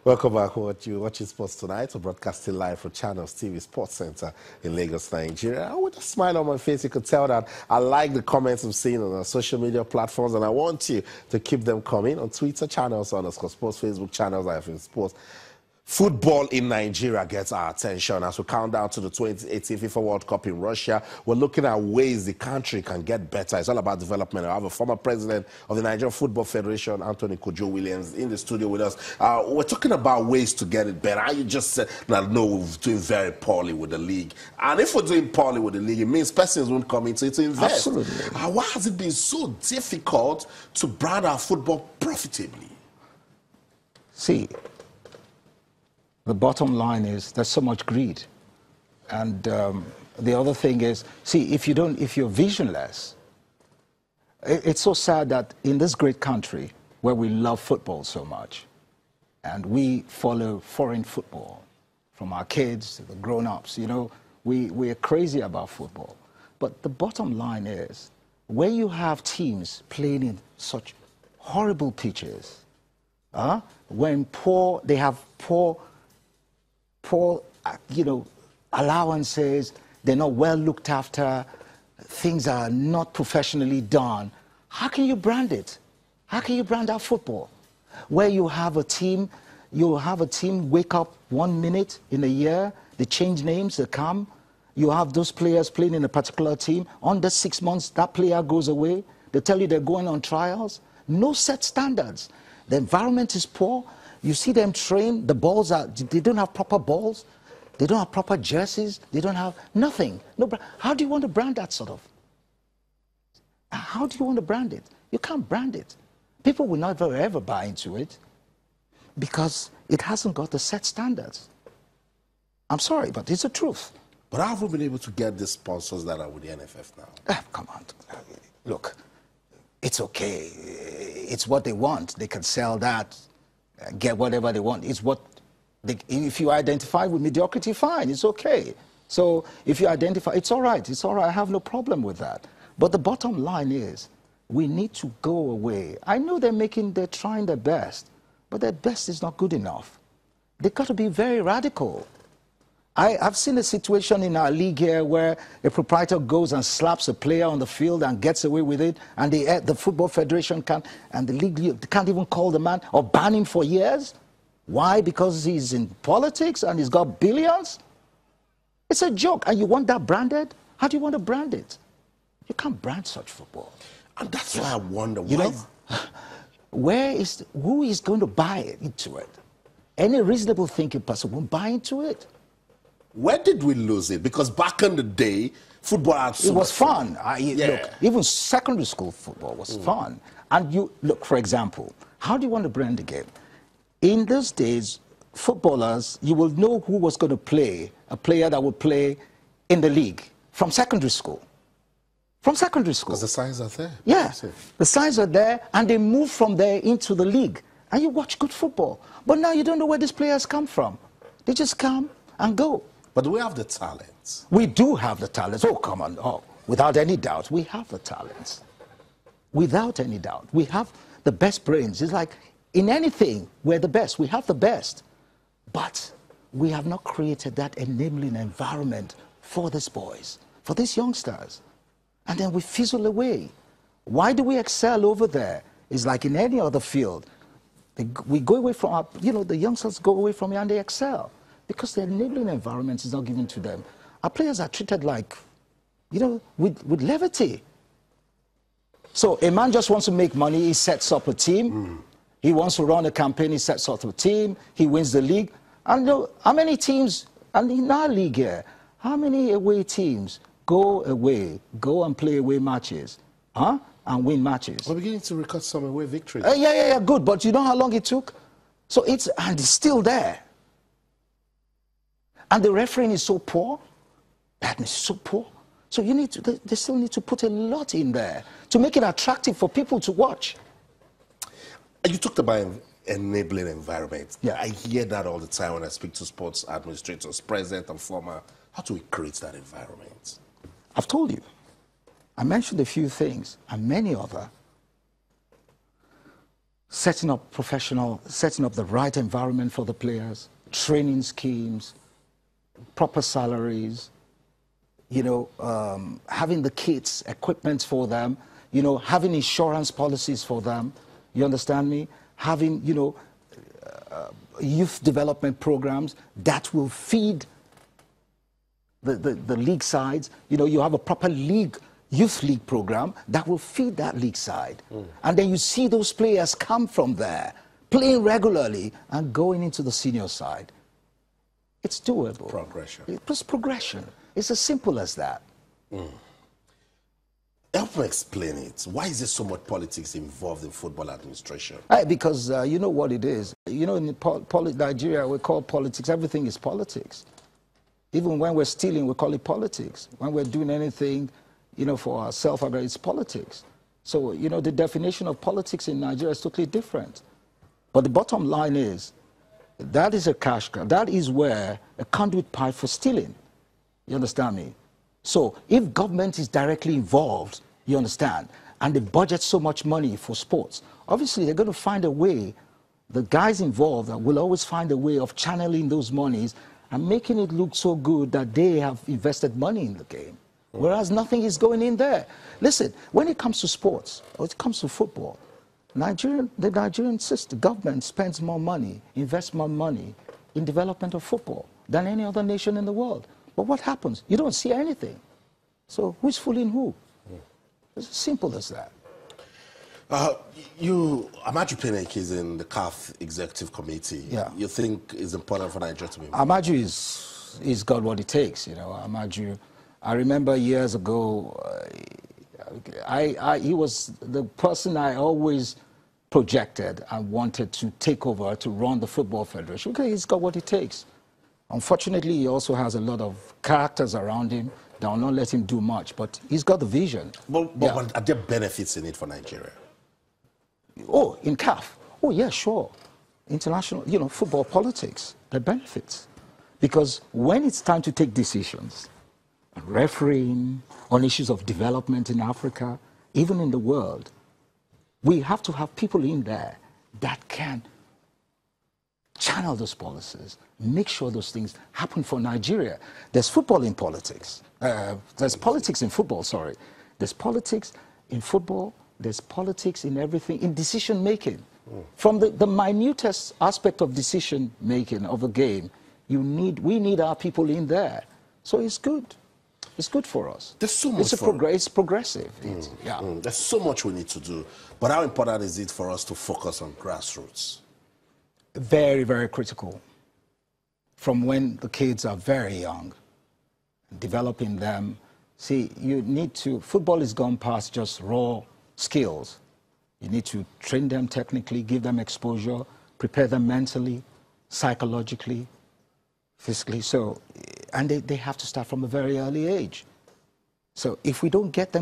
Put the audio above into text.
Welcome back. Watching Sports Tonight. We're broadcasting live from Channels TV Sports Center in Lagos, Nigeria. With a smile on my face, you can tell that I like the comments I'm seeing on our social media platforms, and I want you to keep them coming on Twitter channels, on Sports, Facebook channels, IFN Sports. Football in Nigeria gets our attention as we count down to the 2018 FIFA World Cup in Russia. We're looking at ways the country can get better. It's all about development. I have a former president of the Nigerian Football Federation, Anthony Kojo Williams, in the studio with us. We're talking about ways to get it better. You just said, no, we're doing very poorly with the league. And if we're doing poorly with the league, it means persons won't come into it to invest. Absolutely. Why has it been so difficult to brand our football profitably? See, the bottom line is there's so much greed. And the other thing is, see, if you're visionless, it's so sad that in this great country where we love football so much, and we follow foreign football, from our kids to the grown-ups, we are crazy about football. But the bottom line is, where you have teams playing in such horrible pitches, when they have poor allowances, they're not well looked after, things are not professionally done, how can you brand it? How can you brand our football? Where you have a team wake up 1 minute in a year, they change names, they come, you have those players playing in a particular team, under 6 months that player goes away, they tell you they're going on trials, no set standards. The environment is poor. You see them train, the balls they don't have proper balls, they don't have proper jerseys, they don't have nothing. No, how do you want to brand that sort of? How do you want to brand it? You can't brand it. People will never ever buy into it because it hasn't got the set standards. I'm sorry, but it's the truth. But how have we been able to get the sponsors that are with the NFF now? Come on, look, it's okay. It's what they want. They can sell that. Get whatever they want. It's what if you identify with mediocrity, fine, it's okay. So if you identify, it's all right, I have no problem with that. But the bottom line is, we need to go away. I know they're trying their best, but their best is not good enough. They've got to be very radical. I've seen a situation in our league here where a proprietor goes and slaps a player on the field and gets away with it, and the Football Federation and the league can't even call the man or ban him for years. Why? Because he's in politics and he's got billions? It's a joke. And you want that branded? How do you want to brand it? You can't brand such football. And that's why I wonder, who is going to buy into it? Any reasonable thinking person won't buy into it. Where did we lose it? Because back in the day, football had so it was fun. Yeah. Look, even secondary school football was fun. And you look, for example, how do you want to brand the game? In those days, footballers, you will know who was going to play, a player that would play in the league from secondary school. From secondary school. Because the signs are there. Yeah, the signs are there, and they move from there into the league. And you watch good football. But now you don't know where these players come from. They just come and go. But we have the talents. We do have the talents. Oh, come on. Oh, without any doubt, we have the talents. Without any doubt. We have the best brains. It's like in anything, we're the best. We have the best. But we have not created that enabling environment for these boys, for these youngsters. And then we fizzle away. Why do we excel over there? It's like in any other field. We go away from our, the youngsters go away from here and they excel. Because the enabling environment is not given to them. Our players are treated like, with levity. So a man just wants to make money, he sets up a team. He wants to run a campaign, he sets up a team, he wins the league. And how many teams, and in our league here, how many away teams go and play away matches, and win matches? We're beginning to record some away victories. Yeah, good, but you know how long it took? So it's still there. And the refereeing is so poor, badness is so poor. So they still need to put a lot in there to make it attractive for people to watch. You talked about enabling environment. Yeah. I hear that all the time when I speak to sports administrators, present and former. How do we create that environment? I've told you. I mentioned a few things and many other. setting up the right environment for the players, training schemes, proper salaries, you know, having the kits, equipment for them, you know, having insurance policies for them, you understand me? Having, you know, youth development programs that will feed the league sides. You know, you have a proper youth league program that will feed that league side. And then you see those players come from there, playing regularly and going into the senior side. It's doable. Progression. It's progression. It's as simple as that. Help me explain it. Why is there so much politics involved in football administration? Because you know what it is. You know, in Nigeria, we call politics, everything is politics. Even when we're stealing, we call it politics. When we're doing anything, you know, for ourselves, it's politics. So, you know, the definition of politics in Nigeria is totally different. But the bottom line is, that is a cash cow. That is where a conduit pipe for stealing. You understand me? So if government is directly involved, you understand, and they budget so much money for sports, obviously they're going to find a way, the guys involved will always find a way of channeling those monies and making it look so good that they have invested money in the game, whereas nothing is going in there. Listen, when it comes to sports, or it comes to football, the Nigerian system, government spends more money, invests more money in development of football than any other nation in the world. But what happens? You don't see anything. So who's fooling who? It's as simple as that. Amaju Pinnick is in the CAF Executive Committee. Yeah. You think it's important for Nigeria to be involved? Amaju is got what it takes, you know. Amaju, I remember years ago, he was the person I always projected and wanted to take over to run the Football Federation. Okay, he's got what it takes. Unfortunately, he also has a lot of characters around him that will not let him do much, but he's got the vision. But are there benefits in it for Nigeria? Oh, in CAF? Oh, yeah, sure. International, you know, football politics, there are benefits. Because when it's time to take decisions, refereeing on issues of development in Africa, even in the world, we have to have people in there that can channel those policies, make sure those things happen for Nigeria. There's football in politics. There's politics in football, sorry. There's politics in football, there's politics in everything, in decision-making. From the minutest aspect of decision-making of a game, we need our people in there. So it's good. It's good for us. There's so much it's progressive. There's so much we need to do. But how important is it for us to focus on grassroots? Very, very critical. From when the kids are very young, developing them. See, you need to, football has gone past just raw skills. You need to train them technically, give them exposure, prepare them mentally, psychologically, physically. So, and they have to start from a very early age. So if we don't get them